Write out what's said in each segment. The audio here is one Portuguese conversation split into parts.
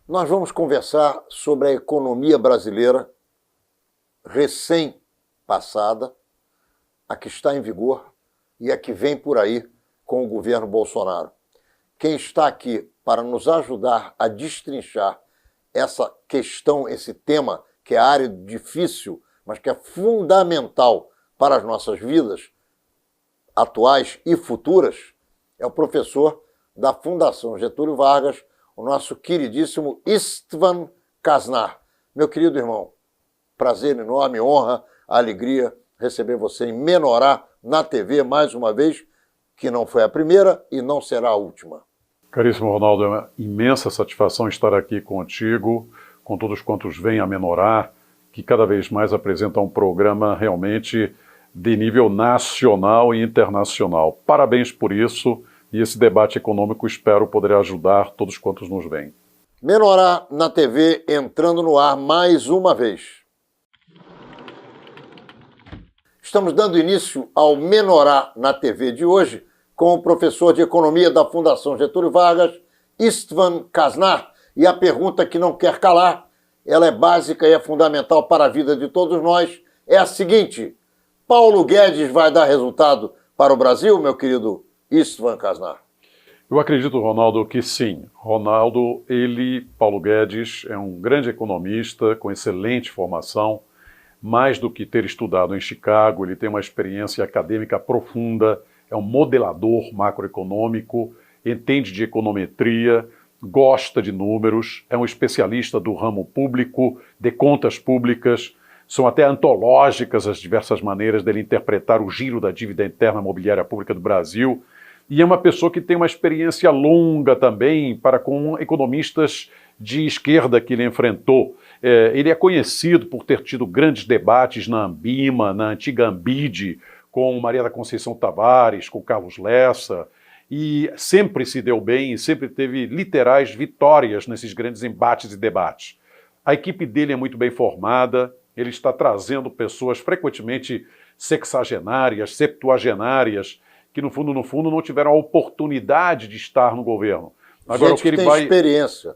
Nós vamos conversar sobre a economia brasileira recém-passada, a que está em vigor e a que vem por aí com o governo Bolsonaro. Quem está aqui para nos ajudar a destrinchar essa questão, esse tema, que é área difícil, mas que é fundamental para as nossas vidas atuais e futuras, é o professor da Fundação Getúlio Vargas, o nosso queridíssimo Istvan Kasnar. Meu querido irmão, prazer enorme, honra, alegria receber você em Menorá, na TV, mais uma vez, que não foi a primeira e não será a última. Caríssimo Ronaldo, é uma imensa satisfação estar aqui contigo, com todos quantos vêm a Menorá, que cada vez mais apresenta um programa realmente de nível nacional e internacional. Parabéns por isso, e esse debate econômico espero poder ajudar todos quantos nos vêm. Menorá na TV entrando no ar mais uma vez. Estamos dando início ao Menorá na TV de hoje com o professor de Economia da Fundação Getúlio Vargas, Istvan Kasnar. E a pergunta que não quer calar, ela é básica e é fundamental para a vida de todos nós, é a seguinte: Paulo Guedes vai dar resultado para o Brasil, meu querido Istvan Kasnar? Eu acredito, Ronaldo, que sim. Paulo Guedes, é um grande economista com excelente formação. Mais do que ter estudado em Chicago, ele tem uma experiência acadêmica profunda, é um modelador macroeconômico, entende de econometria, gosta de números, é um especialista do ramo público, de contas públicas. São até antológicas as diversas maneiras dele interpretar o giro da dívida interna imobiliária pública do Brasil. E é uma pessoa que tem uma experiência longa também para com economistas de esquerda que ele enfrentou. Ele é conhecido por ter tido grandes debates na Ambima, na antiga Ambide, com Maria da Conceição Tavares, com Carlos Lessa, e sempre se deu bem e sempre teve literais vitórias nesses grandes embates e debates. A equipe dele é muito bem formada, ele está trazendo pessoas frequentemente sexagenárias, septuagenárias, que no fundo não tiveram a oportunidade de estar no governo. Agora, gente que tem experiência.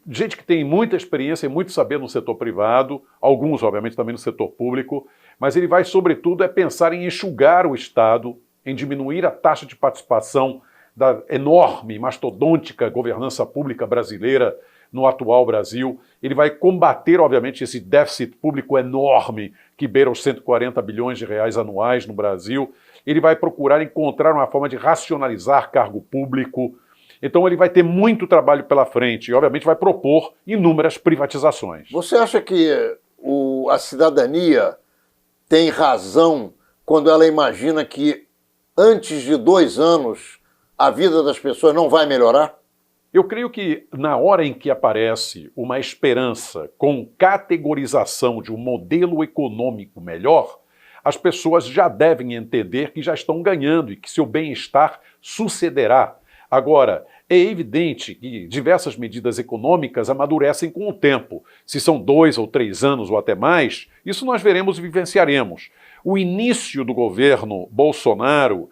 Gente que tem muita experiência e muito saber no setor privado, alguns, obviamente, também no setor público, mas ele vai, sobretudo, pensar em enxugar o Estado, em diminuir a taxa de participação da enorme, mastodôntica governança pública brasileira no atual Brasil. Ele vai combater, obviamente, esse déficit público enorme que beira os 140 bilhões de reais anuais no Brasil. Ele vai procurar encontrar uma forma de racionalizar cargo público. Então ele vai ter muito trabalho pela frente e, obviamente, vai propor inúmeras privatizações. Você acha que a cidadania tem razão quando ela imagina que antes de 2 anos a vida das pessoas não vai melhorar? Eu creio que na hora em que aparece uma esperança com categorização de um modelo econômico melhor, as pessoas já devem entender que já estão ganhando e que seu bem-estar sucederá. Agora, é evidente que diversas medidas econômicas amadurecem com o tempo. Se são 2 ou 3 anos ou até mais, isso nós veremos e vivenciaremos. O início do governo Bolsonaro,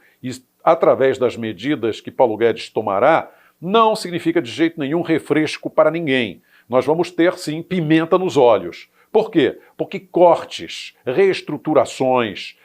através das medidas que Paulo Guedes tomará, não significa de jeito nenhum refresco para ninguém. Nós vamos ter, sim, pimenta nos olhos. Por quê? Porque cortes, reestruturações,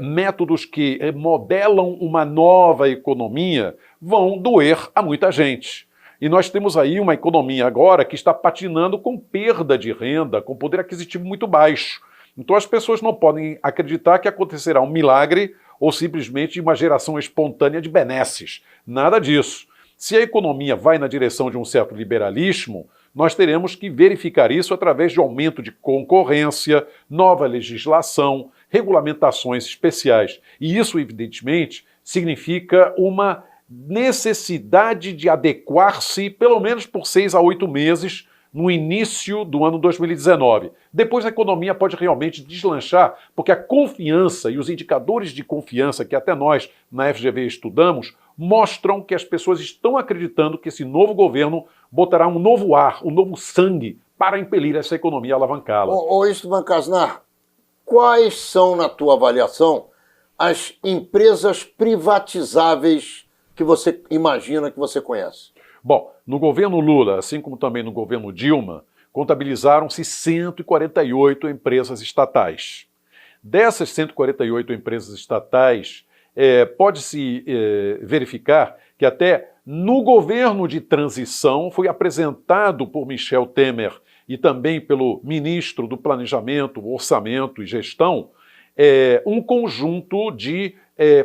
métodos que modelam uma nova economia vão doer a muita gente. E nós temos aí uma economia agora que está patinando com perda de renda, com poder aquisitivo muito baixo. Então as pessoas não podem acreditar que acontecerá um milagre ou simplesmente uma geração espontânea de benesses. Nada disso. Se a economia vai na direção de um certo liberalismo, nós teremos que verificar isso através de aumento de concorrência, nova legislação, regulamentações especiais. E isso, evidentemente, significa uma necessidade de adequar-se, pelo menos por 6 a 8 meses, no início do ano 2019. Depois a economia pode realmente deslanchar, porque a confiança e os indicadores de confiança que até nós, na FGV, estudamos, mostram que as pessoas estão acreditando que esse novo governo botará um novo ar, um novo sangue para impelir essa economia a alavancá-la. Istvan Kasnar, quais são, na tua avaliação, as empresas privatizáveis que você imagina, que você conhece? Bom, no governo Lula, assim como também no governo Dilma, contabilizaram-se 148 empresas estatais. Dessas 148 empresas estatais, pode-se verificar que até no governo de transição foi apresentado por Michel Temer e também pelo ministro do Planejamento, Orçamento e Gestão, um conjunto de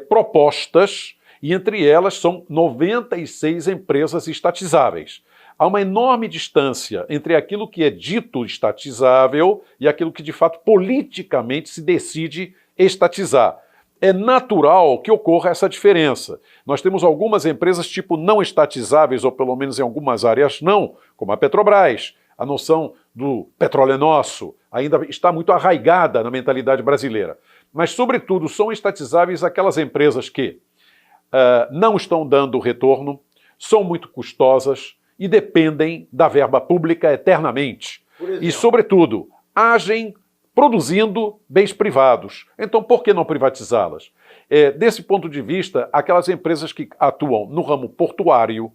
propostas, e entre elas são 96 empresas estatizáveis. Há uma enorme distância entre aquilo que é dito estatizável e aquilo que, de fato, politicamente se decide estatizar. É natural que ocorra essa diferença. Nós temos algumas empresas tipo não estatizáveis, ou pelo menos em algumas áreas não, como a Petrobras. A noção do petróleo é nosso ainda está muito arraigada na mentalidade brasileira. Mas, sobretudo, são estatizáveis aquelas empresas que não estão dando retorno, são muito custosas e dependem da verba pública eternamente. E, sobretudo, agem produzindo bens privados. Então, por que não privatizá-las? Desse ponto de vista, aquelas empresas que atuam no ramo portuário,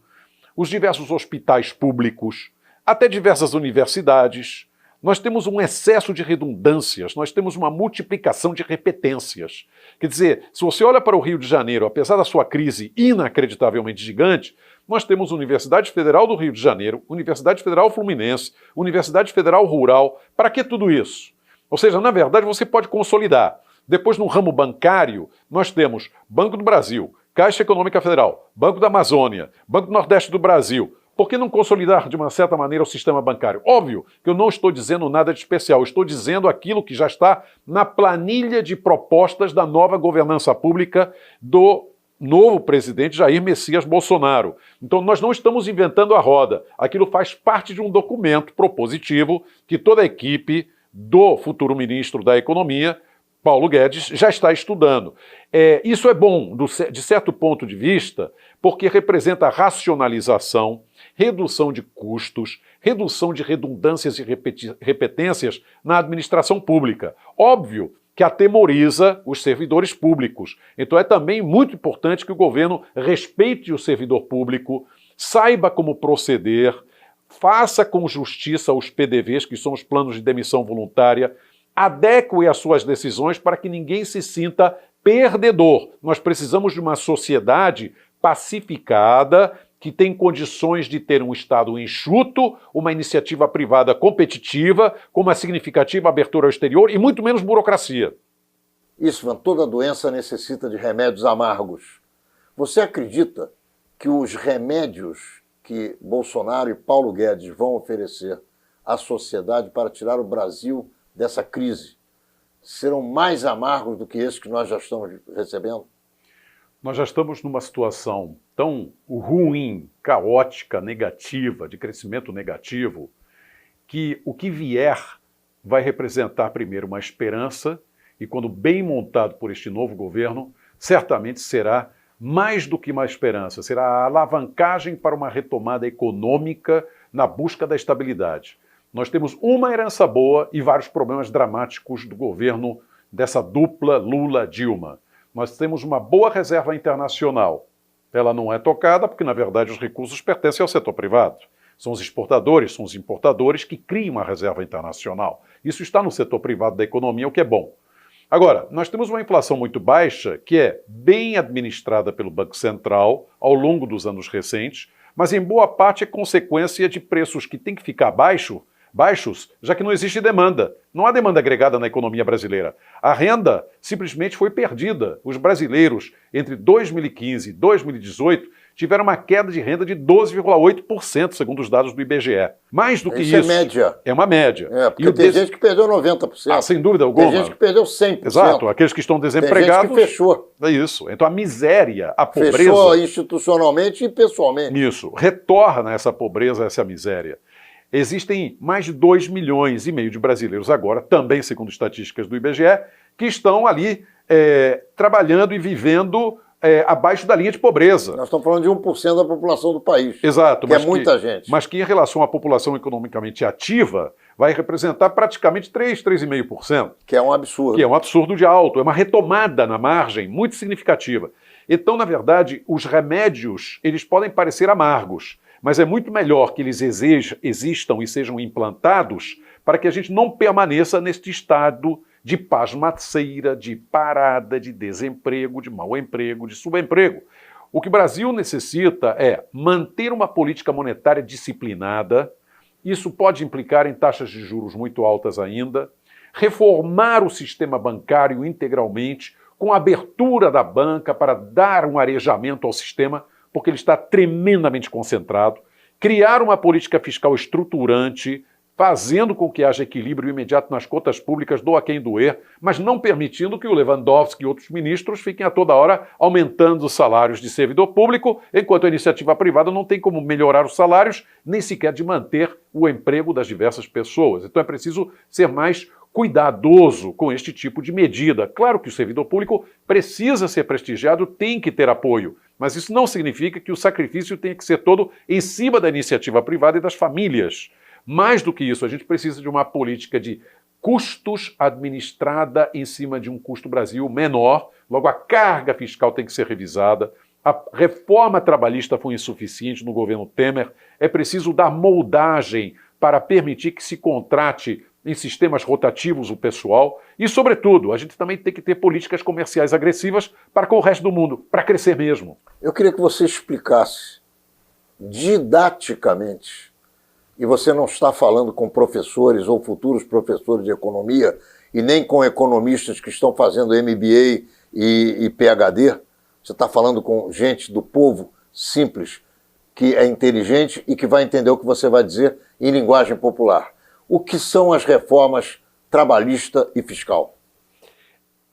os diversos hospitais públicos, até diversas universidades, nós temos um excesso de redundâncias, nós temos uma multiplicação de repetências. Quer dizer, se você olha para o Rio de Janeiro, apesar da sua crise inacreditavelmente gigante, nós temos Universidade Federal do Rio de Janeiro, Universidade Federal Fluminense, Universidade Federal Rural. Para que tudo isso? Ou seja, na verdade, você pode consolidar. Depois, no ramo bancário, nós temos Banco do Brasil, Caixa Econômica Federal, Banco da Amazônia, Banco do Nordeste do Brasil. Por que não consolidar, de uma certa maneira, o sistema bancário? Óbvio que eu não estou dizendo nada de especial, eu estou dizendo aquilo que já está na planilha de propostas da nova governança pública do novo presidente Jair Messias Bolsonaro. Então nós não estamos inventando a roda, aquilo faz parte de um documento propositivo que toda a equipe do futuro ministro da Economia, Paulo Guedes, já está estudando. Isso é bom, de certo ponto de vista, porque representa racionalização, redução de custos, redução de redundâncias e repetências na administração pública. Óbvio que atemoriza os servidores públicos. Então é também muito importante que o governo respeite o servidor público, saiba como proceder, faça com justiça os PDVs, que são os planos de demissão voluntária, adeque as suas decisões para que ninguém se sinta perdedor. Nós precisamos de uma sociedade pacificada, que tem condições de ter um Estado enxuto, uma iniciativa privada competitiva, com uma significativa abertura ao exterior e muito menos burocracia. Isso, toda doença necessita de remédios amargos. Você acredita que os remédios que Bolsonaro e Paulo Guedes vão oferecer à sociedade para tirar o Brasil dessa crise serão mais amargos do que esses que nós já estamos recebendo? Nós já estamos numa situação tão ruim, caótica, negativa, de crescimento negativo, que o que vier vai representar primeiro uma esperança e, quando bem montado por este novo governo, certamente será mais do que uma esperança, será a alavancagem para uma retomada econômica na busca da estabilidade. Nós temos uma herança boa e vários problemas dramáticos do governo dessa dupla Lula-Dilma. Nós temos uma boa reserva internacional. Ela não é tocada porque, na verdade, os recursos pertencem ao setor privado. São os exportadores, são os importadores que criam a reserva internacional. Isso está no setor privado da economia, o que é bom. Agora, nós temos uma inflação muito baixa, que é bem administrada pelo Banco Central ao longo dos anos recentes, mas em boa parte é consequência de preços que têm que ficar baixos, já que não existe demanda. Não há demanda agregada na economia brasileira. A renda simplesmente foi perdida. Os brasileiros, entre 2015 e 2018, tiveram uma queda de renda de 12,8%, segundo os dados do IBGE. Mais do que isso. Isso é média. É uma média. Porque tem gente que perdeu 90%. Sem dúvida alguma. Tem gente que perdeu 100%. Exato. Aqueles que estão desempregados... Tem gente que fechou. É isso. Então a miséria, a pobreza... Fechou institucionalmente e pessoalmente. Isso. Retorna essa pobreza, essa miséria. Existem mais de 2,5 milhões de brasileiros agora, também segundo estatísticas do IBGE, que estão ali trabalhando e vivendo abaixo da linha de pobreza. Nós estamos falando de 1% da população do país. Exato. Que é muita gente. Mas que em relação à população economicamente ativa, vai representar praticamente 3,5%. Que é um absurdo. Que é um absurdo de alto. É uma retomada na margem muito significativa. Então, na verdade, os remédios, eles podem parecer amargos, mas é muito melhor que eles existam e sejam implantados para que a gente não permaneça neste estado de pasmaceira, de parada, de desemprego, de mau emprego, de subemprego. O que o Brasil necessita é manter uma política monetária disciplinada. Isso pode implicar em taxas de juros muito altas ainda, reformar o sistema bancário integralmente, com a abertura da banca para dar um arejamento ao sistema, porque ele está tremendamente concentrado, criar uma política fiscal estruturante, fazendo com que haja equilíbrio imediato nas contas públicas, doa quem doer, mas não permitindo que o Lewandowski e outros ministros fiquem a toda hora aumentando os salários de servidor público, enquanto a iniciativa privada não tem como melhorar os salários, nem sequer de manter o emprego das diversas pessoas. Então é preciso ser mais cuidadoso com este tipo de medida. Claro que o servidor público precisa ser prestigiado, tem que ter apoio, mas isso não significa que o sacrifício tenha que ser todo em cima da iniciativa privada e das famílias. Mais do que isso, a gente precisa de uma política de custos administrada em cima de um custo Brasil menor, logo a carga fiscal tem que ser revisada, a reforma trabalhista foi insuficiente no governo Temer, é preciso dar moldagem para permitir que se contrate em sistemas rotativos o pessoal e, sobretudo, a gente também tem que ter políticas comerciais agressivas para com o resto do mundo, para crescer mesmo. Eu queria que você explicasse didaticamente, e você não está falando com professores ou futuros professores de economia e nem com economistas que estão fazendo MBA e PhD, você está falando com gente do povo simples, que é inteligente e que vai entender o que você vai dizer em linguagem popular. O que são as reformas trabalhista e fiscal?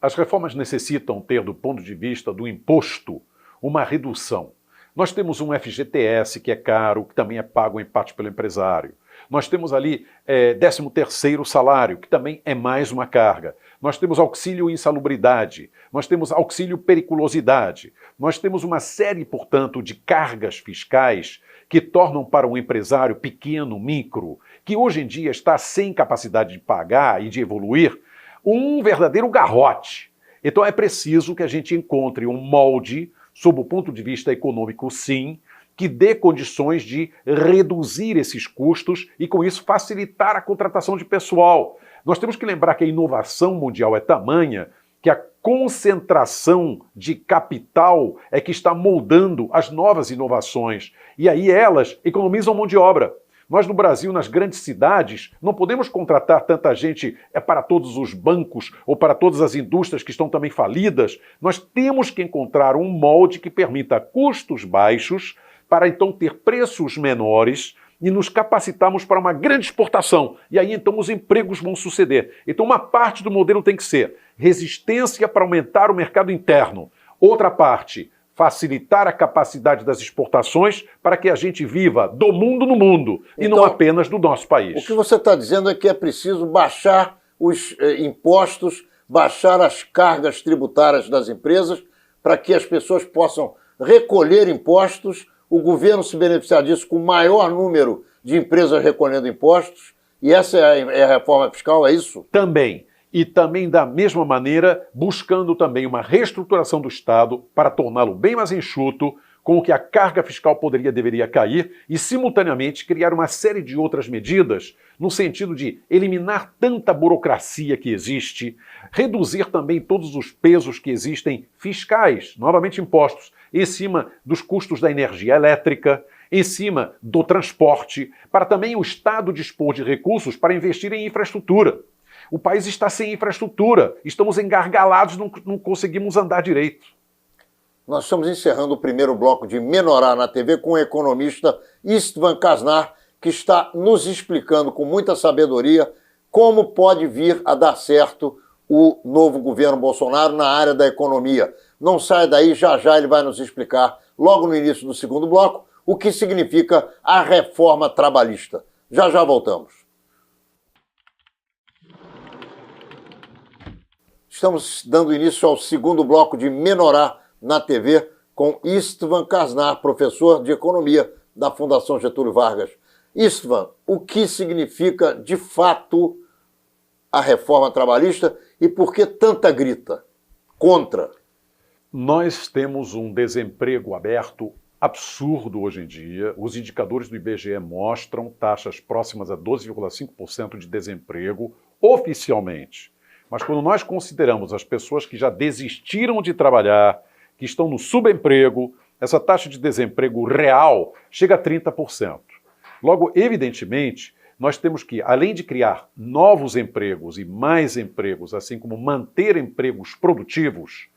As reformas necessitam ter, do ponto de vista do imposto, uma redução. Nós temos um FGTS que é caro, que também é pago em parte pelo empresário. Nós temos ali 13º salário, que também é mais uma carga. Nós temos auxílio insalubridade, nós temos auxílio periculosidade. Nós temos uma série, portanto, de cargas fiscais que tornam para um empresário pequeno, micro, que hoje em dia está sem capacidade de pagar e de evoluir, um verdadeiro garrote. Então é preciso que a gente encontre um molde, sob o ponto de vista econômico, sim, que dê condições de reduzir esses custos e, com isso, facilitar a contratação de pessoal. Nós temos que lembrar que a inovação mundial é tamanha que a concentração de capital é que está moldando as novas inovações. E aí elas economizam mão de obra. Nós no Brasil, nas grandes cidades, não podemos contratar tanta gente para todos os bancos ou para todas as indústrias que estão também falidas. Nós temos que encontrar um molde que permita custos baixos para então ter preços menores e nos capacitarmos para uma grande exportação. E aí então os empregos vão suceder. Então uma parte do modelo tem que ser resistência para aumentar o mercado interno. Outra parte, facilitar a capacidade das exportações para que a gente viva do mundo no mundo e não apenas do nosso país. O que você está dizendo é que é preciso baixar os impostos, baixar as cargas tributárias das empresas para que as pessoas possam recolher impostos, o governo se beneficiar disso com o maior número de empresas recolhendo impostos, e essa é a reforma fiscal, é isso? Também. E também, da mesma maneira, buscando também uma reestruturação do Estado para torná-lo bem mais enxuto, com o que a carga fiscal deveria cair e, simultaneamente, criar uma série de outras medidas no sentido de eliminar tanta burocracia que existe, reduzir também todos os pesos que existem fiscais, novamente impostos, em cima dos custos da energia elétrica, em cima do transporte, para também o Estado dispor de recursos para investir em infraestrutura. O país está sem infraestrutura, estamos engargalados, não conseguimos andar direito. Nós estamos encerrando o primeiro bloco de Menorá na TV com o economista Istvan Kasnar, que está nos explicando com muita sabedoria como pode vir a dar certo o novo governo Bolsonaro na área da economia. Não saia daí, já já ele vai nos explicar, logo no início do segundo bloco, o que significa a reforma trabalhista. Já já voltamos. Estamos dando início ao segundo bloco de Menorá na TV com Istvan Kasnar, professor de economia da Fundação Getúlio Vargas. Istvan, o que significa de fato a reforma trabalhista e por que tanta grita contra? Nós temos um desemprego aberto absurdo hoje em dia. Os indicadores do IBGE mostram taxas próximas a 12,5% de desemprego oficialmente. Mas quando nós consideramos as pessoas que já desistiram de trabalhar, que estão no subemprego, essa taxa de desemprego real chega a 30%. Logo, evidentemente, nós temos que, além de criar novos empregos e mais empregos, assim como manter empregos produtivos,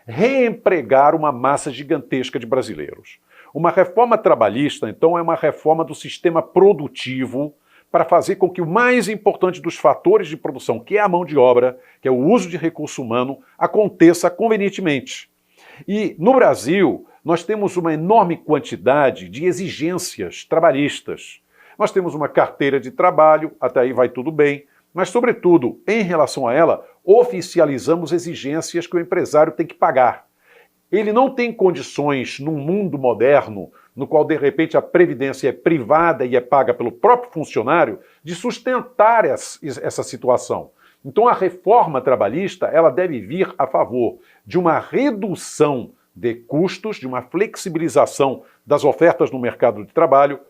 reempregar uma massa gigantesca de brasileiros. Uma reforma trabalhista, então, é uma reforma do sistema produtivo para fazer com que o mais importante dos fatores de produção, que é a mão de obra, que é o uso de recurso humano, aconteça convenientemente. E, no Brasil, nós temos uma enorme quantidade de exigências trabalhistas. Nós temos uma carteira de trabalho, até aí vai tudo bem, mas, sobretudo, em relação a ela, oficializamos exigências que o empresário tem que pagar. Ele não tem condições, num mundo moderno, no qual, de repente, a previdência é privada e é paga pelo próprio funcionário, de sustentar essa situação. Então, a reforma trabalhista ela deve vir a favor de uma redução de custos, de uma flexibilização das ofertas no mercado de trabalho.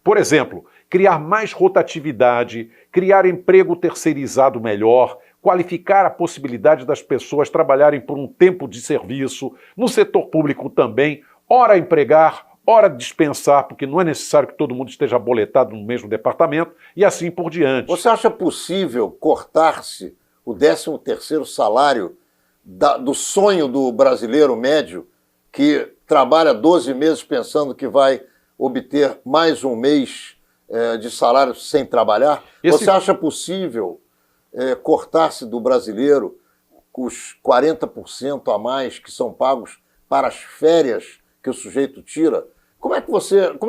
Por exemplo, criar mais rotatividade, criar emprego terceirizado melhor, qualificar a possibilidade das pessoas trabalharem por um tempo de serviço, no setor público também, ora empregar, ora dispensar, porque não é necessário que todo mundo esteja boletado no mesmo departamento, e assim por diante. Você acha possível cortar-se o 13º salário do sonho do brasileiro médio, que trabalha 12 meses pensando que vai obter mais um mês de salário sem trabalhar? Você acha possível cortar-se do brasileiro os 40% a mais que são pagos para as férias que o sujeito tira? Como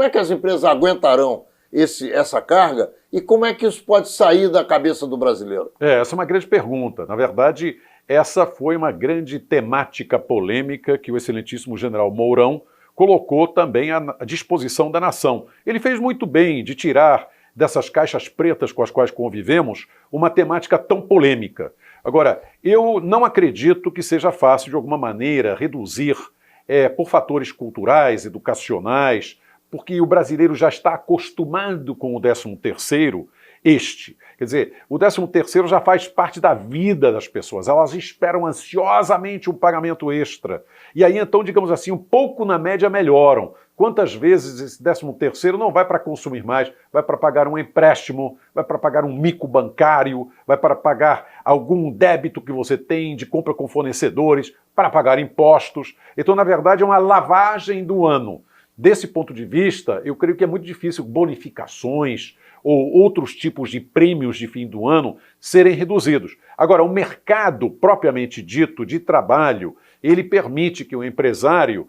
é que as empresas aguentarão essa carga e como é que isso pode sair da cabeça do brasileiro? Essa é uma grande pergunta. Na verdade, essa foi uma grande temática polêmica que o excelentíssimo general Mourão colocou também à disposição da nação. Ele fez muito bem de tirar dessas caixas pretas com as quais convivemos uma temática tão polêmica. Agora, eu não acredito que seja fácil, de alguma maneira, reduzir por fatores culturais, educacionais, porque o brasileiro já está acostumado com o 13º, Quer dizer, o 13º já faz parte da vida das pessoas, elas esperam ansiosamente um pagamento extra. E aí, então, digamos assim, um pouco na média melhoram. Quantas vezes esse 13º não vai para consumir mais, vai para pagar um empréstimo, vai para pagar um mico bancário, vai para pagar algum débito que você tem de compra com fornecedores, para pagar impostos. Então, na verdade, é uma lavagem do ano. Desse ponto de vista, eu creio que é muito difícil bonificações ou outros tipos de prêmios de fim do ano serem reduzidos. Agora, o mercado propriamente dito de trabalho, ele permite que o empresário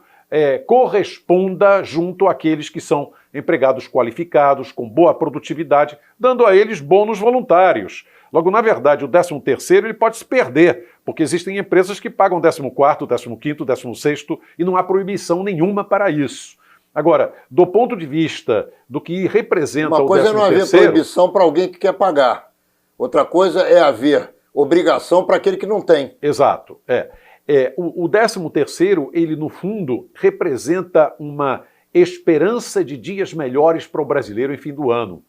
corresponda junto àqueles que são empregados qualificados, com boa produtividade, dando a eles bônus voluntários. Logo, na verdade, o 13º ele pode se perder, porque existem empresas que pagam 14º, 15º, 16º e não há proibição nenhuma para isso. Agora, do ponto de vista do que representa o 13º... Uma coisa é não haver proibição para alguém que quer pagar. Outra coisa é haver obrigação para aquele que não tem. Exato. O 13º, ele, no fundo, representa uma esperança de dias melhores para o brasileiro em fim do ano.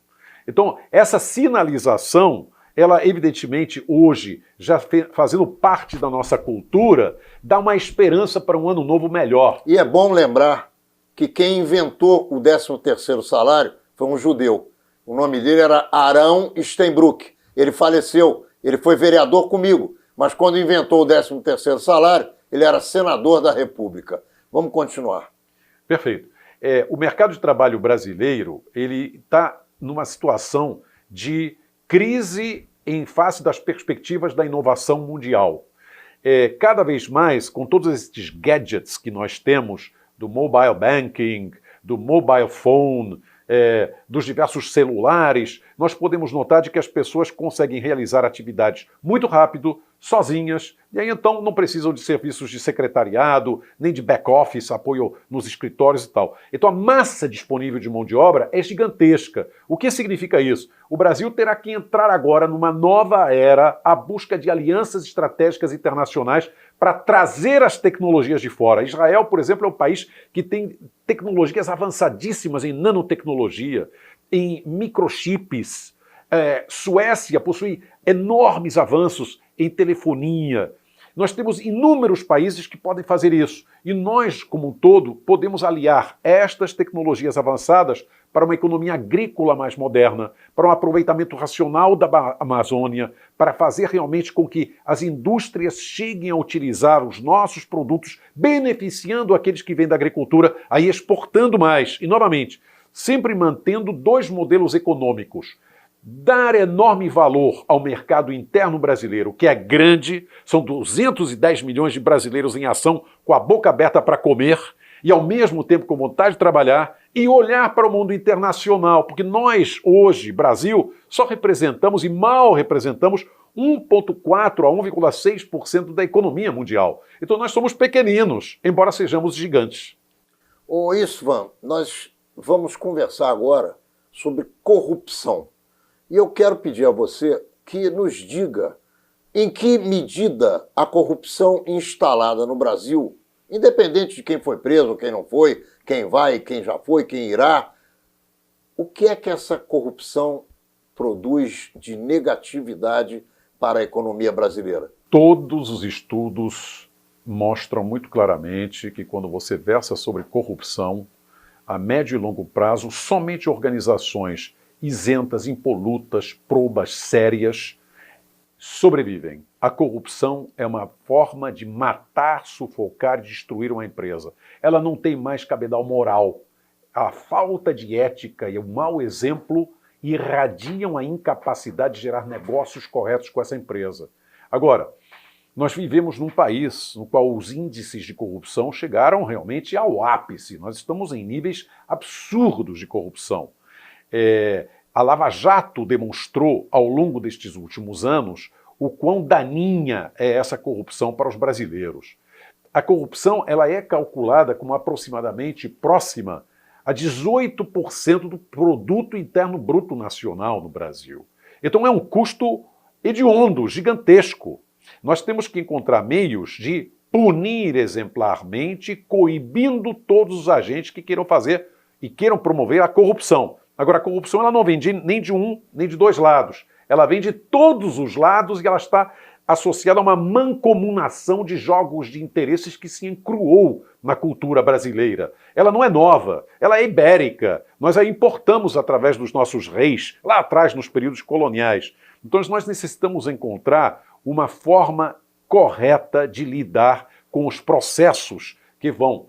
Então, essa sinalização, ela, evidentemente, hoje, já fazendo parte da nossa cultura, dá uma esperança para um ano novo melhor. E é bom lembrar que quem inventou o 13º salário foi um judeu. O nome dele era Arão Steinbrück. Ele faleceu, ele foi vereador comigo, mas quando inventou o 13º salário, ele era senador da República. Vamos continuar. Perfeito. O mercado de trabalho brasileiro, ele está numa situação de crise em face das perspectivas da inovação mundial. Cada vez mais, com todos esses gadgets que nós temos, do mobile banking, do mobile phone, dos diversos celulares, nós podemos notar de que as pessoas conseguem realizar atividades muito rápido, sozinhas, e aí então não precisam de serviços de secretariado, nem de back-office, apoio nos escritórios e tal. Então a massa disponível de mão de obra é gigantesca. O que significa isso? O Brasil terá que entrar agora numa nova era à busca de alianças estratégicas internacionais para trazer as tecnologias de fora. Israel, por exemplo, é um país que tem tecnologias avançadíssimas em nanotecnologia, em microchips. Suécia possui enormes avanços em telefonia. Nós temos inúmeros países que podem fazer isso. E nós, como um todo, podemos aliar estas tecnologias avançadas para uma economia agrícola mais moderna, para um aproveitamento racional da Amazônia, para fazer realmente com que as indústrias cheguem a utilizar os nossos produtos, beneficiando aqueles que vêm da agricultura, aí exportando mais. E, novamente, sempre mantendo dois modelos econômicos. Dar enorme valor ao mercado interno brasileiro, que é grande, são 210 milhões de brasileiros em ação, com a boca aberta para comer, e ao mesmo tempo com vontade de trabalhar, e olhar para o mundo internacional, porque nós, hoje, Brasil, só representamos e mal representamos 1,4% a 1,6% da economia mundial. Então nós somos pequeninos, embora sejamos gigantes. Ô Istvan, nós vamos conversar agora sobre corrupção. E eu quero pedir a você que nos diga em que medida a corrupção instalada no Brasil, independente de quem foi preso, quem não foi, quem vai, quem já foi, quem irá, o que é que essa corrupção produz de negatividade para a economia brasileira? Todos os estudos mostram muito claramente que quando você versa sobre corrupção, a médio e longo prazo, somente organizações isentas, impolutas, probas sérias, sobrevivem. A corrupção é uma forma de matar, sufocar e destruir uma empresa. Ela não tem mais cabedal moral. A falta de ética e o mau exemplo irradiam a incapacidade de gerar negócios corretos com essa empresa. Agora, nós vivemos num país no qual os índices de corrupção chegaram realmente ao ápice. Nós estamos em níveis absurdos de corrupção. A Lava Jato demonstrou, ao longo destes últimos anos, o quão daninha é essa corrupção para os brasileiros. A corrupção ela é calculada como aproximadamente próxima a 18% do produto interno bruto nacional no Brasil. Então é um custo hediondo, gigantesco. Nós temos que encontrar meios de punir exemplarmente, coibindo todos os agentes que queiram fazer e queiram promover a corrupção. Agora, a corrupção ela não vem nem de um, nem de dois lados. Ela vem de todos os lados e ela está associada a uma mancomunação de jogos de interesses que se encruou na cultura brasileira. Ela não é nova, ela é ibérica. Nós a importamos através dos nossos reis, lá atrás, nos períodos coloniais. Então, nós necessitamos encontrar uma forma correta de lidar com os processos que vão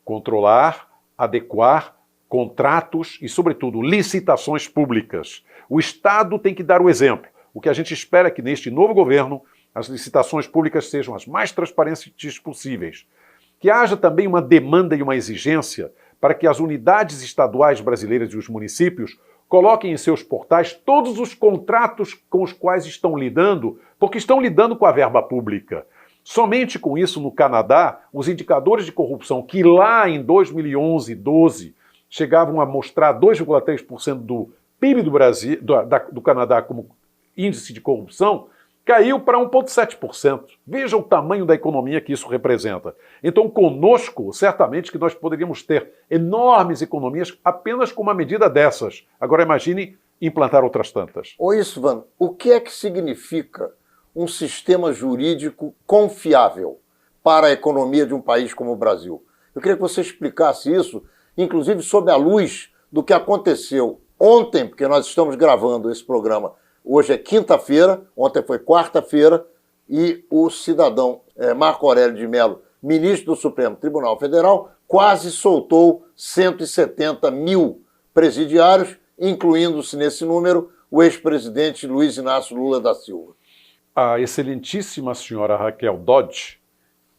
controlar, adequar contratos e, sobretudo, licitações públicas. O Estado tem que dar o exemplo. O que a gente espera é que, neste novo governo, as licitações públicas sejam as mais transparentes possíveis. Que haja também uma demanda e uma exigência para que as unidades estaduais brasileiras e os municípios coloquem em seus portais todos os contratos com os quais estão lidando, porque estão lidando com a verba pública. Somente com isso, no Canadá, os indicadores de corrupção que lá em 2011 e 2012 chegavam a mostrar 2,3% do PIB do Brasil, do Canadá como índice de corrupção, caiu para 1,7%. Veja o tamanho da economia que isso representa. Então, conosco, certamente que nós poderíamos ter enormes economias apenas com uma medida dessas. Agora, imagine implantar outras tantas. Ô Istvan, o que é que significa um sistema jurídico confiável para a economia de um país como o Brasil? Eu queria que você explicasse isso, inclusive sob a luz do que aconteceu ontem, porque nós estamos gravando esse programa. Hoje é quinta-feira, ontem foi quarta-feira, e o cidadão Marco Aurélio de Mello, ministro do Supremo Tribunal Federal, quase soltou 170 mil presidiários, incluindo-se nesse número o ex-presidente Luiz Inácio Lula da Silva. A excelentíssima senhora Raquel Dodge,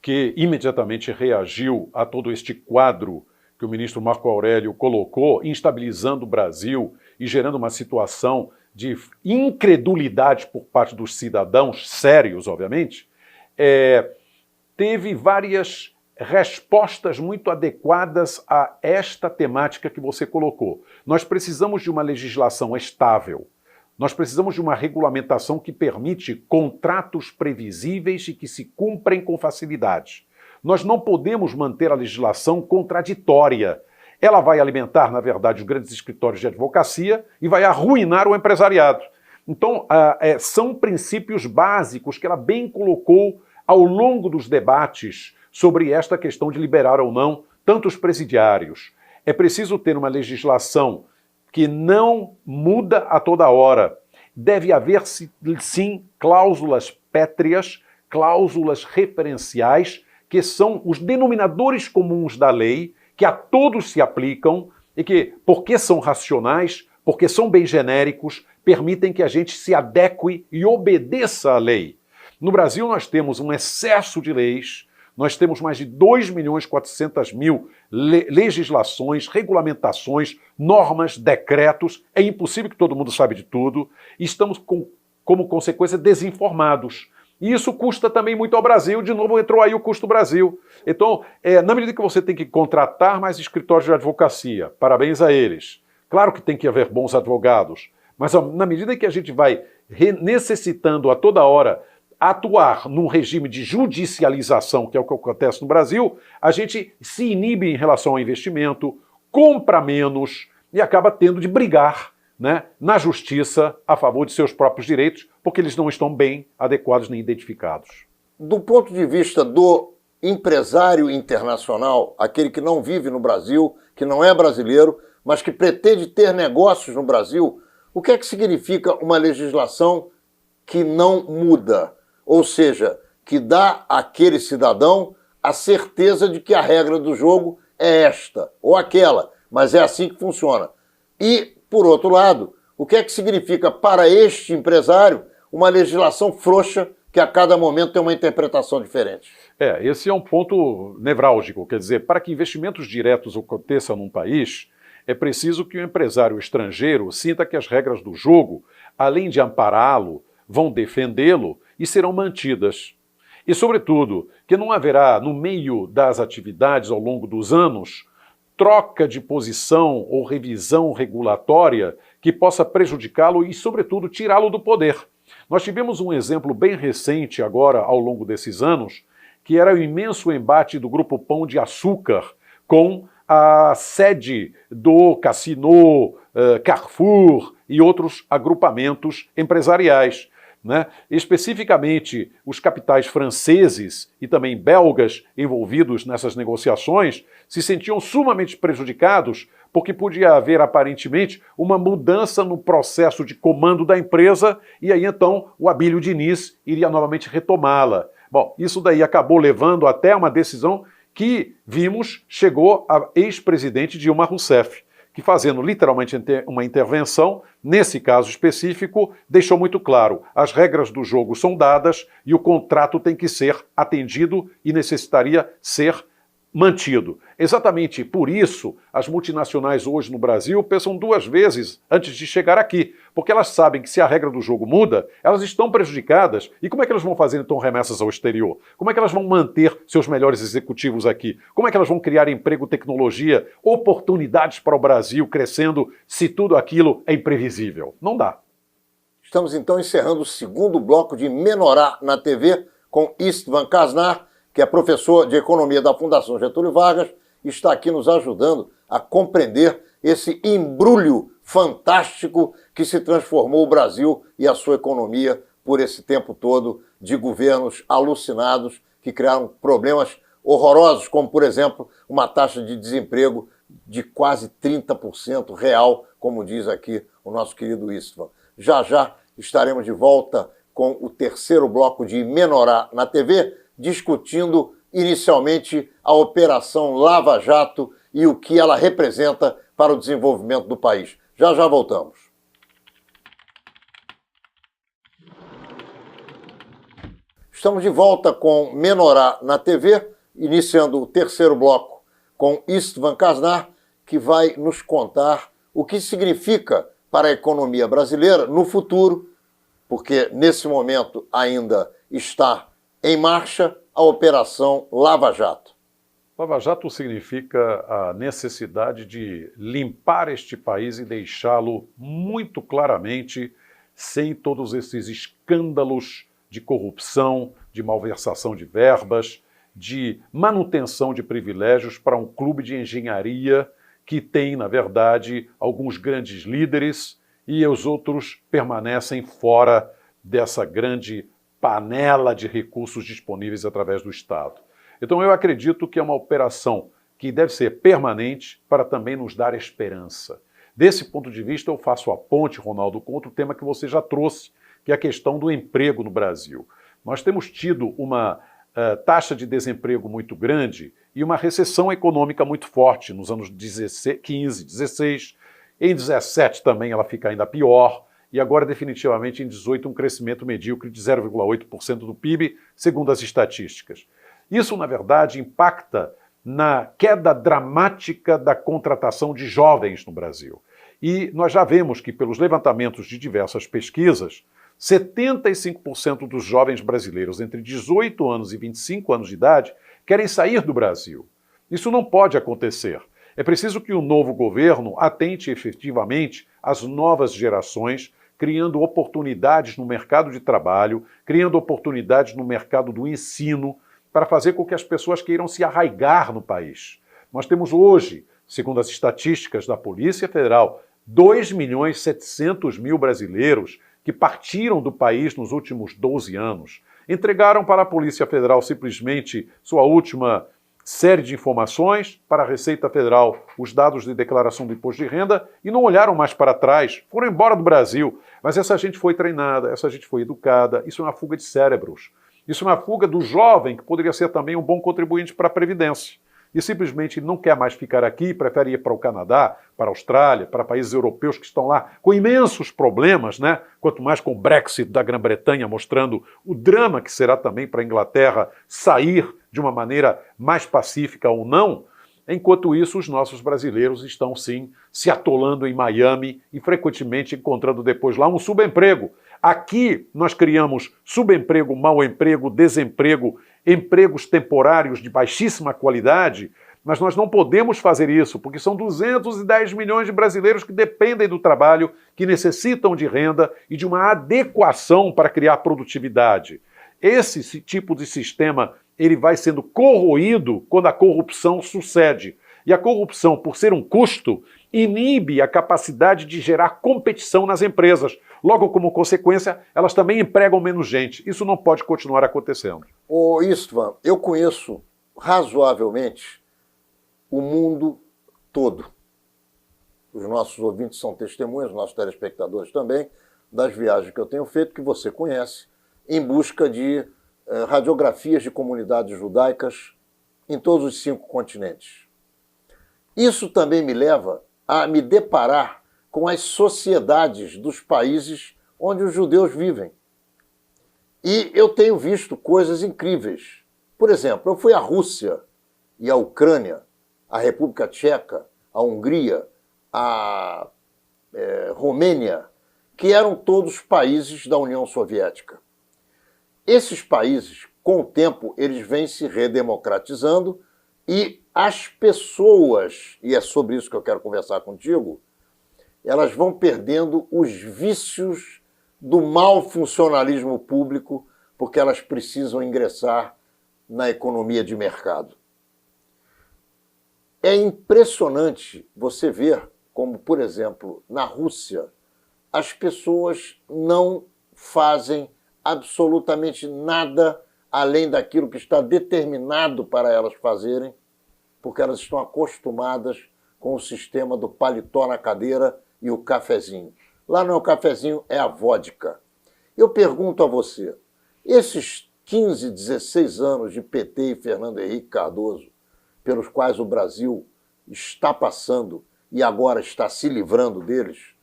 que imediatamente reagiu a todo este quadro que o ministro Marco Aurélio colocou, instabilizando o Brasil e gerando uma situação de incredulidade por parte dos cidadãos, sérios, obviamente, teve várias respostas muito adequadas a esta temática que você colocou. Nós precisamos de uma legislação estável. Nós precisamos de uma regulamentação que permite contratos previsíveis e que se cumprem com facilidade. Nós não podemos manter a legislação contraditória. Ela vai alimentar, na verdade, os grandes escritórios de advocacia e vai arruinar o empresariado. Então, são princípios básicos que ela bem colocou ao longo dos debates sobre esta questão de liberar ou não tantos presidiários. É preciso ter uma legislação que não muda a toda hora. Deve haver, sim, cláusulas pétreas, cláusulas referenciais, que são os denominadores comuns da lei, que a todos se aplicam e que, porque são racionais, porque são bem genéricos, permitem que a gente se adeque e obedeça à lei. No Brasil nós temos um excesso de leis, nós temos mais de 2.400.000 legislações, regulamentações, normas, decretos. É impossível que todo mundo saiba de tudo. E estamos, como consequência, desinformados. E isso custa também muito ao Brasil. De novo, entrou aí o custo Brasil. Então, na medida que você tem que contratar mais escritórios de advocacia, parabéns a eles. Claro que tem que haver bons advogados. Mas na medida que a gente vai necessitando a toda hora atuar num regime de judicialização, que é o que acontece no Brasil, a gente se inibe em relação ao investimento, compra menos e acaba tendo de brigar, né, na justiça a favor de seus próprios direitos, porque eles não estão bem adequados nem identificados. Do ponto de vista do empresário internacional, aquele que não vive no Brasil, que não é brasileiro, mas que pretende ter negócios no Brasil, o que é que significa uma legislação que não muda? Ou seja, que dá àquele cidadão a certeza de que a regra do jogo é esta ou aquela, mas é assim que funciona. E, por outro lado, o que é que significa para este empresário uma legislação frouxa que a cada momento tem uma interpretação diferente? Esse é um ponto nevrálgico. Quer dizer, para que investimentos diretos aconteçam num país, é preciso que o empresário estrangeiro sinta que as regras do jogo, além de ampará-lo, vão defendê-lo e serão mantidas. E, sobretudo, que não haverá, no meio das atividades ao longo dos anos, troca de posição ou revisão regulatória que possa prejudicá-lo e, sobretudo, tirá-lo do poder. Nós tivemos um exemplo bem recente agora, ao longo desses anos, que era o imenso embate do Grupo Pão de Açúcar com a sede do Cassino, Carrefour e outros agrupamentos empresariais. Né? Especificamente, os capitais franceses e também belgas envolvidos nessas negociações se sentiam sumamente prejudicados porque podia haver, aparentemente, uma mudança no processo de comando da empresa e aí, então, o Abílio Diniz iria novamente retomá-la. Bom, isso daí acabou levando até uma decisão que, vimos, chegou a ex-presidente Dilma Rousseff, que, fazendo literalmente uma intervenção, nesse caso específico, deixou muito claro: as regras do jogo são dadas e o contrato tem que ser atendido e necessitaria ser mantido. Exatamente por isso, as multinacionais hoje no Brasil pensam duas vezes antes de chegar aqui, porque elas sabem que se a regra do jogo muda, elas estão prejudicadas. E como é que elas vão fazer então remessas ao exterior? Como é que elas vão manter seus melhores executivos aqui? Como é que elas vão criar emprego, tecnologia, oportunidades para o Brasil crescendo se tudo aquilo é imprevisível? Não dá. Estamos então encerrando o segundo bloco de Menorá na TV com Istvan Kasnar, que é professor de Economia da Fundação Getúlio Vargas, e está aqui nos ajudando a compreender esse embrulho fantástico que se transformou o Brasil e a sua economia por esse tempo todo de governos alucinados que criaram problemas horrorosos, como, por exemplo, uma taxa de desemprego de quase 30% real, como diz aqui o nosso querido Istvan. Já já estaremos de volta com o terceiro bloco de Menorá na TV, discutindo inicialmente a Operação Lava Jato e o que ela representa para o desenvolvimento do país. Já já voltamos. Estamos de volta com Menorá na TV, iniciando o terceiro bloco com Istvan Kasnar, que vai nos contar o que significa para a economia brasileira no futuro, porque nesse momento ainda está em marcha a Operação Lava Jato. Lava Jato significa a necessidade de limpar este país e deixá-lo muito claramente sem todos esses escândalos de corrupção, de malversação de verbas, de manutenção de privilégios para um clube de engenharia que tem, na verdade, alguns grandes líderes e os outros permanecem fora dessa grande panela de recursos disponíveis através do Estado. Então eu acredito que é uma operação que deve ser permanente para também nos dar esperança. Desse ponto de vista, eu faço a ponte, Ronaldo, com outro tema que você já trouxe, que é a questão do emprego no Brasil. Nós temos tido uma taxa de desemprego muito grande e uma recessão econômica muito forte nos anos 15, 16, em 17 também ela fica ainda pior, e agora definitivamente em 18 um crescimento medíocre de 0,8% do PIB, segundo as estatísticas. Isso, na verdade, impacta na queda dramática da contratação de jovens no Brasil. E nós já vemos que, pelos levantamentos de diversas pesquisas, 75% dos jovens brasileiros entre 18 anos e 25 anos de idade querem sair do Brasil. Isso não pode acontecer. É preciso que o novo governo atente efetivamente às novas gerações, criando oportunidades no mercado de trabalho, criando oportunidades no mercado do ensino, para fazer com que as pessoas queiram se arraigar no país. Nós temos hoje, segundo as estatísticas da Polícia Federal, 2.700.000 brasileiros que partiram do país nos últimos 12 anos. Entregaram para a Polícia Federal simplesmente sua última série de informações, para a Receita Federal os dados de declaração do imposto de renda e não olharam mais para trás, foram embora do Brasil. Mas essa gente foi treinada, essa gente foi educada, isso é uma fuga de cérebros. Isso é uma fuga do jovem, que poderia ser também um bom contribuinte para a Previdência. E simplesmente não quer mais ficar aqui, prefere ir para o Canadá, para a Austrália, para países europeus que estão lá com imensos problemas, né? Quanto mais com o Brexit da Grã-Bretanha, mostrando o drama que será também para a Inglaterra sair de uma maneira mais pacífica ou não. Enquanto isso, os nossos brasileiros estão, sim, se atolando em Miami e frequentemente encontrando depois lá um subemprego. Aqui nós criamos subemprego, mau emprego, desemprego, empregos temporários de baixíssima qualidade, mas nós não podemos fazer isso, porque são 210 milhões de brasileiros que dependem do trabalho, que necessitam de renda e de uma adequação para criar produtividade. Esse tipo de sistema ele vai sendo corroído quando a corrupção sucede. E a corrupção, por ser um custo, inibe a capacidade de gerar competição nas empresas. Logo, como consequência, elas também empregam menos gente. Isso não pode continuar acontecendo. Ô Istvan, eu conheço razoavelmente o mundo todo. Os nossos ouvintes são testemunhas, os nossos telespectadores também, das viagens que eu tenho feito, que você conhece, em busca de radiografias de comunidades judaicas em todos os 5 continentes. Isso também me leva a me deparar com as sociedades dos países onde os judeus vivem. E eu tenho visto coisas incríveis. Por exemplo, eu fui à Rússia e à Ucrânia, à República Tcheca, à Hungria, à Romênia, que eram todos países da União Soviética. Esses países, com o tempo, eles vêm se redemocratizando e as pessoas, e é sobre isso que eu quero conversar contigo, elas vão perdendo os vícios do mau funcionalismo público porque elas precisam ingressar na economia de mercado. É impressionante você ver como, por exemplo, na Rússia, as pessoas não fazem absolutamente nada além daquilo que está determinado para elas fazerem, porque elas estão acostumadas com o sistema do paletó na cadeira e o cafezinho. Lá não é o cafezinho, é a vodka. Eu pergunto a você, esses 15, 16 anos de PT e Fernando Henrique Cardoso, pelos quais o Brasil está passando e agora está se livrando deles,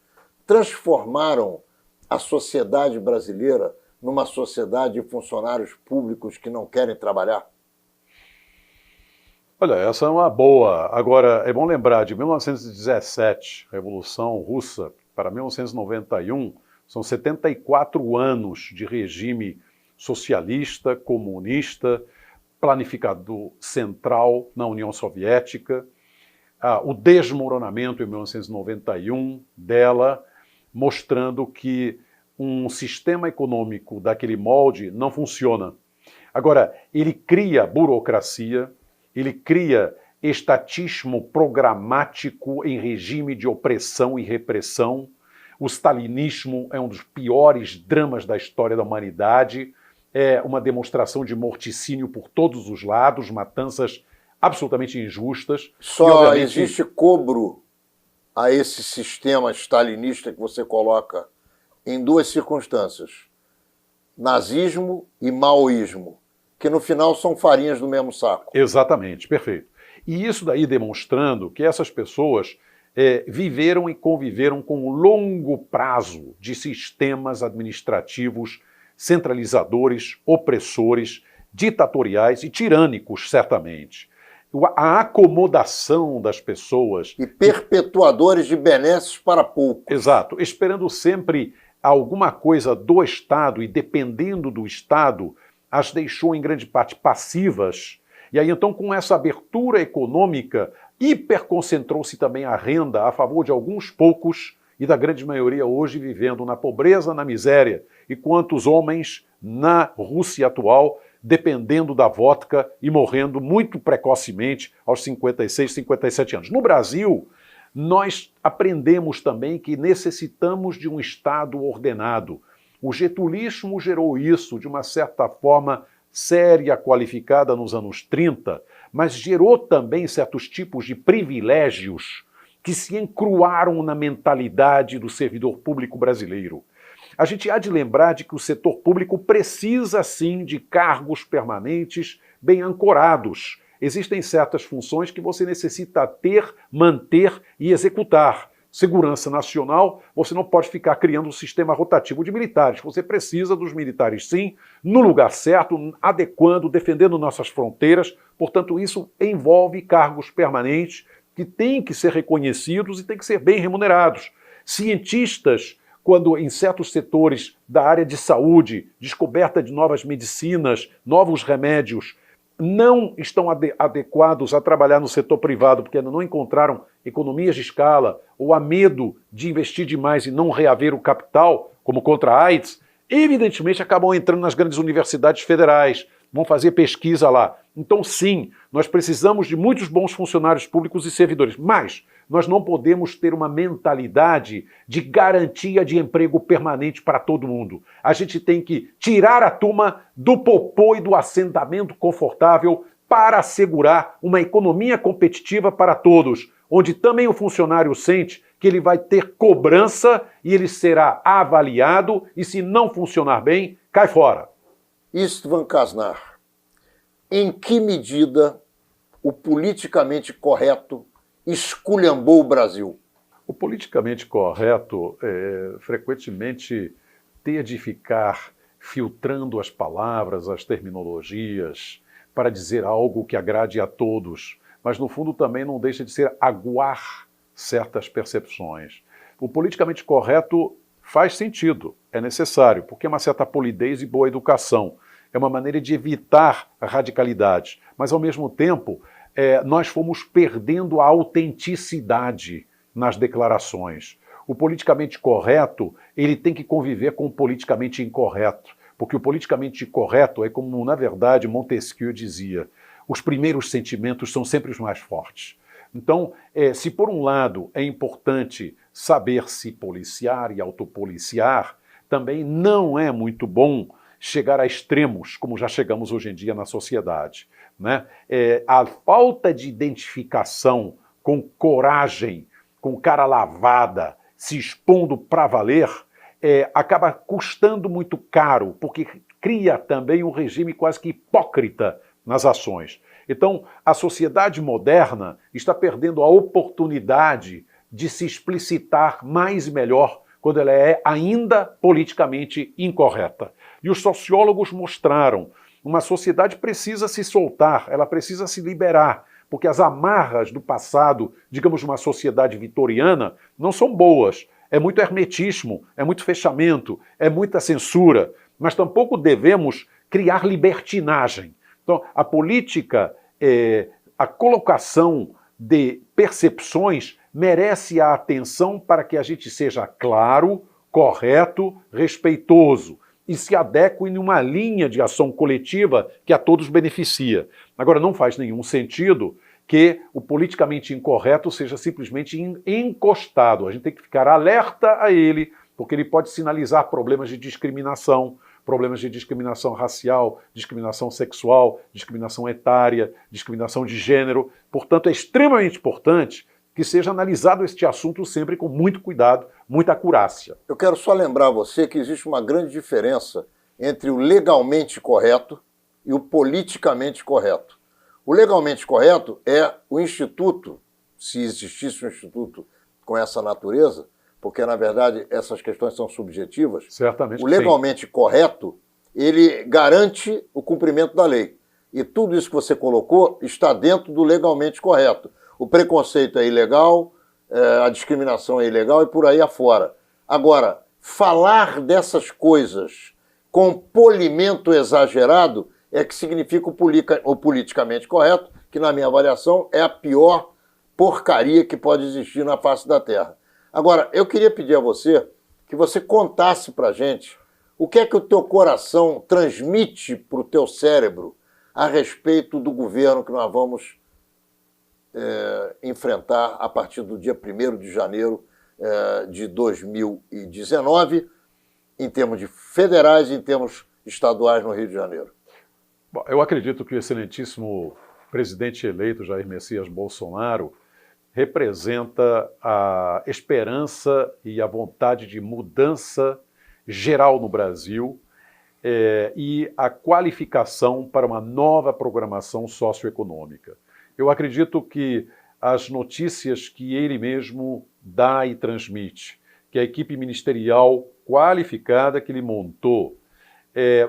transformaram a sociedade brasileira numa sociedade de funcionários públicos que não querem trabalhar? Olha, essa é uma boa. Agora, é bom lembrar de 1917, Revolução Russa, para 1991, são 74 anos de regime socialista, comunista, planificador central na União Soviética, o desmoronamento em 1991 dela, mostrando que um sistema econômico daquele molde não funciona. Agora, ele cria burocracia, ele cria estatismo programático em regime de opressão e repressão. O stalinismo é um dos piores dramas da história da humanidade, é uma demonstração de morticínio por todos os lados, matanças absolutamente injustas. Só existe cobro a esse sistema stalinista que você coloca em duas circunstâncias: nazismo e maoísmo, que no final são farinhas do mesmo saco. Exatamente, perfeito. E isso daí demonstrando que essas pessoas viveram e conviveram com um longo prazo de sistemas administrativos centralizadores, opressores, ditatoriais e tirânicos, certamente. A acomodação das pessoas... E perpetuadores de benesses para poucos. Exato, esperando sempre alguma coisa do Estado e dependendo do Estado, as deixou em grande parte passivas. E aí então com essa abertura econômica, hiperconcentrou-se também a renda a favor de alguns poucos e da grande maioria hoje vivendo na pobreza, na miséria, e quantos homens na Rússia atual dependendo da vodka e morrendo muito precocemente aos 56, 57 anos. No Brasil, nós aprendemos também que necessitamos de um Estado ordenado. O getulismo gerou isso de uma certa forma séria, qualificada nos anos 30, mas gerou também certos tipos de privilégios que se encruaram na mentalidade do servidor público brasileiro. A gente há de lembrar de que o setor público precisa, sim, de cargos permanentes bem ancorados. Existem certas funções que você necessita ter, manter e executar. Segurança nacional, você não pode ficar criando um sistema rotativo de militares. Você precisa dos militares, sim, no lugar certo, adequando, defendendo nossas fronteiras. Portanto, isso envolve cargos permanentes que têm que ser reconhecidos e têm que ser bem remunerados. Cientistas, quando em certos setores da área de saúde, descoberta de novas medicinas, novos remédios, não estão adequados a trabalhar no setor privado porque ainda não encontraram economias de escala ou há medo de investir demais e não reaver o capital, como contra a AIDS, evidentemente acabam entrando nas grandes universidades federais, vão fazer pesquisa lá. Então sim, nós precisamos de muitos bons funcionários públicos e servidores, mas nós não podemos ter uma mentalidade de garantia de emprego permanente para todo mundo. A gente tem que tirar a turma do popô e do assentamento confortável para assegurar uma economia competitiva para todos, onde também o funcionário sente que ele vai ter cobrança e ele será avaliado e se não funcionar bem, cai fora. Istvan Kasnar, em que medida o politicamente correto esculhambou o Brasil? O politicamente correto frequentemente ter de ficar filtrando as palavras, as terminologias, para dizer algo que agrade a todos, mas no fundo também não deixa de ser aguar certas percepções. O politicamente correto faz sentido, é necessário, porque é uma certa polidez e boa educação. É uma maneira de evitar a radicalidade, mas ao mesmo tempo nós fomos perdendo a autenticidade nas declarações. O politicamente correto, ele tem que conviver com o politicamente incorreto, porque o politicamente correto é como, na verdade, Montesquieu dizia, os primeiros sentimentos são sempre os mais fortes. Então, se por um lado é importante saber se policiar e autopoliciar, também não é muito bom chegar a extremos, como já chegamos hoje em dia na sociedade, né? A falta de identificação com coragem, com cara lavada, se expondo para valer, acaba custando muito caro, porque cria também um regime quase que hipócrita nas ações. Então, a sociedade moderna está perdendo a oportunidade de se explicitar mais e melhor quando ela é ainda politicamente incorreta. E os sociólogos mostraram, uma sociedade precisa se soltar, ela precisa se liberar, porque as amarras do passado, digamos uma sociedade vitoriana, não são boas. é muito hermetismo, é muito fechamento, é muita censura, mas tampouco devemos criar libertinagem. Então, a política, a colocação de percepções merece a atenção para que a gente seja claro, correto, respeitoso e se adeque em uma linha de ação coletiva que a todos beneficia. Agora, não faz nenhum sentido que o politicamente incorreto seja simplesmente encostado. A gente tem que ficar alerta a ele, porque ele pode sinalizar problemas de discriminação racial, discriminação sexual, discriminação etária, discriminação de gênero. Portanto, é extremamente importante que seja analisado este assunto sempre com muito cuidado, muita acurácia. Eu quero só lembrar a você que existe uma grande diferença entre o legalmente correto e o politicamente correto. O legalmente correto é o instituto, se existisse um instituto com essa natureza, porque, na verdade, essas questões são subjetivas. Certamente. O legalmente correto, ele garante o cumprimento da lei. E tudo isso que você colocou está dentro do legalmente correto. O preconceito é ilegal, a discriminação é ilegal e por aí afora. Agora, falar dessas coisas com polimento exagerado é que significa o politicamente correto, que, na minha avaliação, é a pior porcaria que pode existir na face da Terra. Agora, eu queria pedir a você que você contasse pra gente o que é que o teu coração transmite para o teu cérebro a respeito do governo que nós vamos enfrentar a partir do dia 1º de janeiro de 2019, em termos de federais e em termos estaduais no Rio de Janeiro. Bom, eu acredito que o excelentíssimo presidente eleito Jair Messias Bolsonaro representa a esperança e a vontade de mudança geral no Brasil e a qualificação para uma nova programação socioeconômica. Eu acredito que as notícias que ele mesmo dá e transmite, que a equipe ministerial qualificada que ele montou,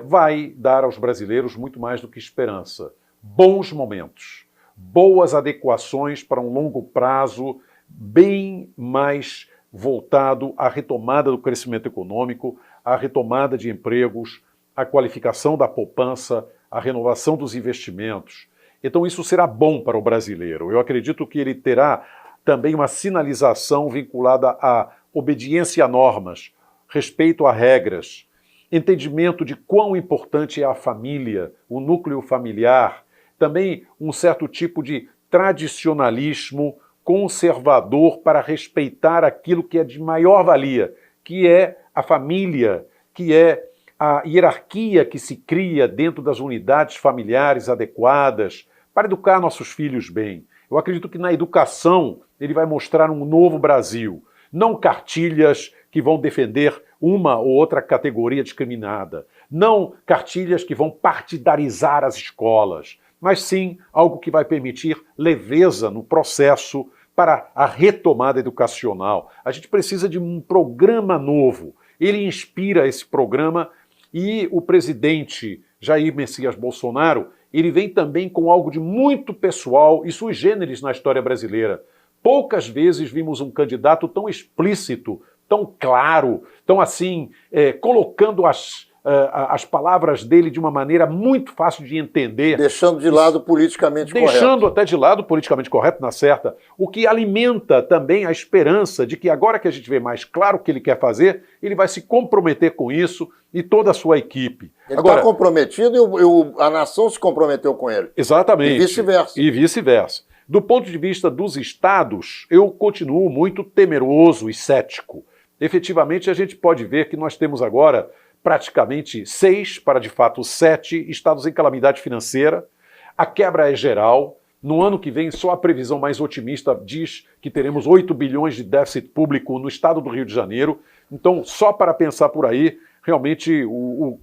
vai dar aos brasileiros muito mais do que esperança. Bons momentos, boas adequações para um longo prazo, bem mais voltado à retomada do crescimento econômico, à retomada de empregos, à qualificação da poupança, à renovação dos investimentos. Então isso será bom para o brasileiro. Eu acredito que ele terá também uma sinalização vinculada à obediência a normas, respeito a regras, entendimento de quão importante é a família, o núcleo familiar, também um certo tipo de tradicionalismo conservador para respeitar aquilo que é de maior valia, que é a família, que é a hierarquia que se cria dentro das unidades familiares adequadas para educar nossos filhos bem. Eu acredito que na educação ele vai mostrar um novo Brasil, não cartilhas que vão defender uma ou outra categoria discriminada, não cartilhas que vão partidarizar as escolas, mas sim algo que vai permitir leveza no processo para a retomada educacional. A gente precisa de um programa novo. Ele inspira esse programa e o presidente Jair Messias Bolsonaro, ele vem também com algo de muito pessoal e sui generis na história brasileira. Poucas vezes vimos um candidato tão explícito, tão claro, tão assim, colocando as palavras dele de uma maneira muito fácil de entender. Deixando de lado o politicamente correto. Deixando até de lado o politicamente correto, na certa, o que alimenta também a esperança de que agora que a gente vê mais claro o que ele quer fazer, ele vai se comprometer com isso e toda a sua equipe. Ele está comprometido e a nação se comprometeu com ele. Exatamente. E vice-versa. E vice-versa. Do ponto de vista dos estados, eu continuo muito temeroso e cético. Efetivamente, a gente pode ver que nós temos agora praticamente 6, para de fato 7 estados em calamidade financeira. A quebra é geral. No ano que vem, só a previsão mais otimista diz que teremos 8 bilhões de déficit público no estado do Rio de Janeiro. Então, só para pensar por aí, realmente o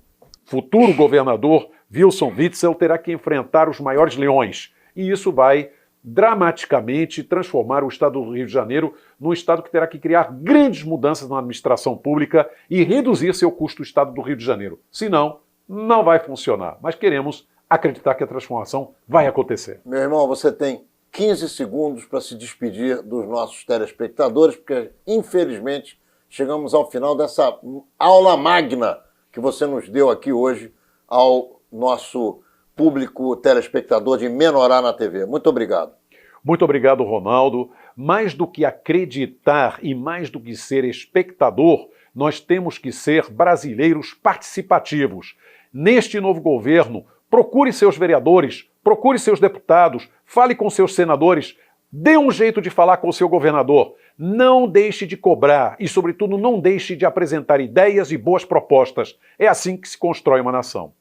futuro governador Wilson Witzel terá que enfrentar os maiores leões. E isso vai dramaticamente transformar o estado do Rio de Janeiro num estado que terá que criar grandes mudanças na administração pública e reduzir seu custo do estado do Rio de Janeiro. Senão, não vai funcionar. Mas queremos acreditar que a transformação vai acontecer. Meu irmão, você tem 15 segundos para se despedir dos nossos telespectadores, porque, infelizmente, chegamos ao final dessa aula magna que você nos deu aqui hoje ao nosso público telespectador de Menorá na TV. Muito obrigado. Muito obrigado, Ronaldo. Mais do que acreditar e mais do que ser espectador, nós temos que ser brasileiros participativos. Neste novo governo, procure seus vereadores, procure seus deputados, fale com seus senadores, dê um jeito de falar com o seu governador. Não deixe de cobrar e, sobretudo, não deixe de apresentar ideias e boas propostas. É assim que se constrói uma nação.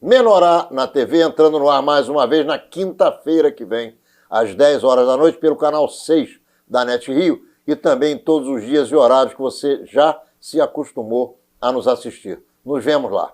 Menorá na TV, entrando no ar mais uma vez na quinta-feira que vem, às 10 horas da noite, pelo canal 6 da NET Rio e também todos os dias e horários que você já se acostumou a nos assistir. Nos vemos lá.